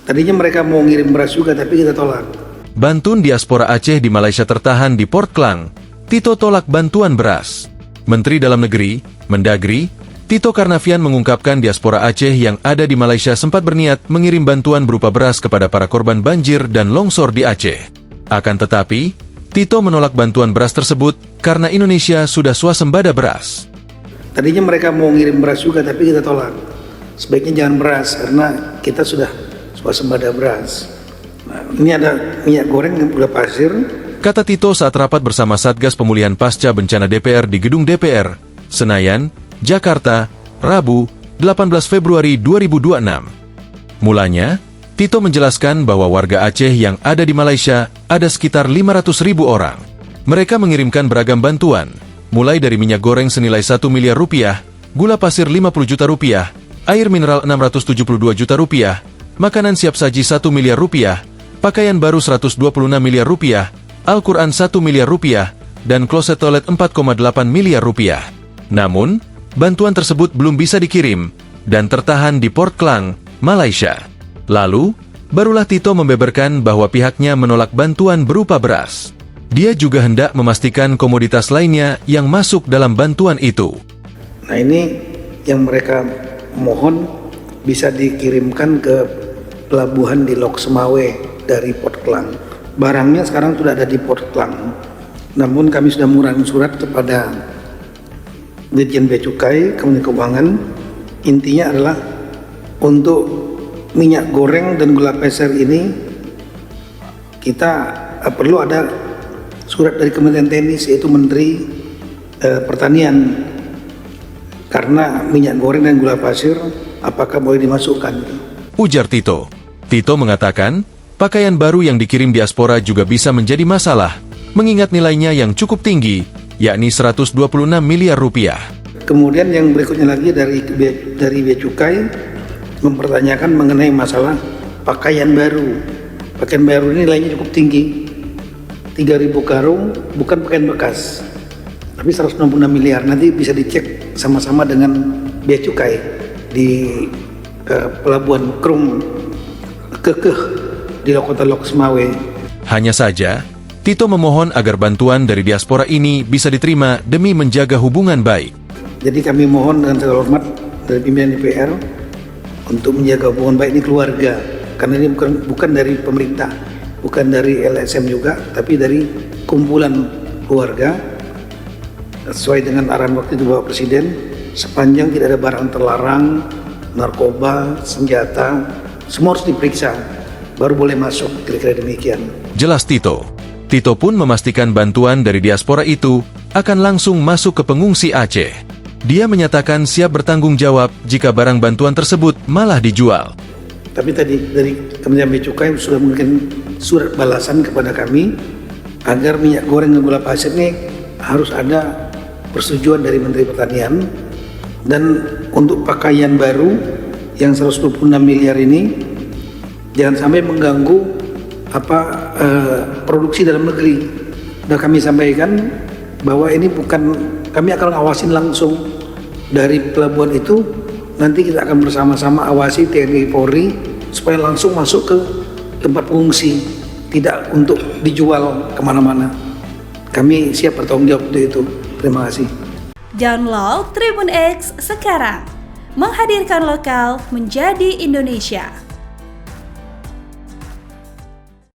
Tadinya mereka mau ngirim beras juga, tapi kita tolak. Bantun diaspora Aceh di Malaysia tertahan di Port Klang. Tito tolak bantuan beras. Menteri Dalam Negeri, Mendagri, Tito Karnavian mengungkapkan diaspora Aceh yang ada di Malaysia sempat berniat mengirim bantuan berupa beras kepada para korban banjir dan longsor di Aceh. Akan tetapi, Tito menolak bantuan beras tersebut karena Indonesia sudah swasembada beras. Tadinya mereka mau ngirim beras juga, tapi kita tolak. Sebaiknya jangan beras, karena kita sudah swasembada beras. Nah, ini ada minyak goreng dan gula pasir. Kata Tito saat rapat bersama Satgas Pemulihan Pasca Bencana DPR di Gedung DPR, Senayan, Jakarta, Rabu, 18 Februari 2026. Mulanya, Tito menjelaskan bahwa warga Aceh yang ada di Malaysia ada sekitar 500.000 orang. Mereka mengirimkan beragam bantuan, mulai dari minyak goreng senilai 1 miliar rupiah, gula pasir 50 juta rupiah, air mineral 672 juta rupiah, makanan siap saji 1 miliar rupiah, pakaian baru 126 miliar rupiah, Al-Quran 1 miliar rupiah, dan kloset toilet 4,8 miliar rupiah. Namun, bantuan tersebut belum bisa dikirim, dan tertahan di Port Klang, Malaysia. Lalu, barulah Tito membeberkan bahwa pihaknya menolak bantuan berupa beras. Dia juga hendak memastikan komoditas lainnya yang masuk dalam bantuan itu. Nah, ini yang mereka mohon bisa dikirimkan ke pelabuhan di Lok Semawe dari Port Klang. Barangnya sekarang sudah ada di Port Klang. Namun kami sudah mengurangi surat kepada Dirjen Bea Cukai, Kementerian Keuangan. Intinya adalah untuk minyak goreng dan gula pasir ini kita perlu ada surat dari Kementerian Teknis, yaitu Menteri Pertanian, karena minyak goreng dan gula pasir apakah boleh dimasukkan. Ujar Tito. Tito mengatakan, pakaian baru yang dikirim diaspora juga bisa menjadi masalah, mengingat nilainya yang cukup tinggi, yakni 126 miliar rupiah. Kemudian yang berikutnya lagi dari Bea Cukai mempertanyakan mengenai masalah pakaian baru. Pakaian baru ini nilainya cukup tinggi, 3.000 karung, bukan pakaian bekas, tapi 166 miliar. Nanti bisa dicek sama-sama dengan Bea Cukai di Pelabuhan Krum Kekeh di Kota Lok Semawe. Hanya saja, Tito memohon agar bantuan dari diaspora ini bisa diterima demi menjaga hubungan baik. Jadi kami mohon dengan segala hormat dari pimpinan DPR untuk menjaga hubungan baik ini keluarga, karena ini bukan dari pemerintah, bukan dari LSM juga, tapi dari kumpulan keluarga. Sesuai dengan arahan waktu itu Bapak Presiden, sepanjang tidak ada barang terlarang, narkoba, senjata, semua harus diperiksa, baru boleh masuk, kira-kira demikian. Jelas Tito. Tito pun memastikan bantuan dari diaspora itu akan langsung masuk ke pengungsi Aceh. Dia menyatakan siap bertanggung jawab jika barang bantuan tersebut malah dijual. Tapi tadi dari Kementerian Bea Cukai sudah memberikan surat balasan kepada kami agar minyak goreng dan gula pasir ini harus ada persetujuan dari Menteri Pertanian, dan untuk pakaian baru yang 126 miliar ini jangan sampai mengganggu produksi dalam negeri. Dan kami sampaikan bahwa ini bukan, kami akan ngawasin langsung dari pelabuhan itu. Nanti kita akan bersama-sama awasi TNI Polri supaya langsung masuk ke tempat pengungsi, tidak untuk dijual kemana-mana. Kami siap bertanggung jawab untuk itu. Terima kasih. Download Tribun X sekarang, menghadirkan lokal menjadi Indonesia.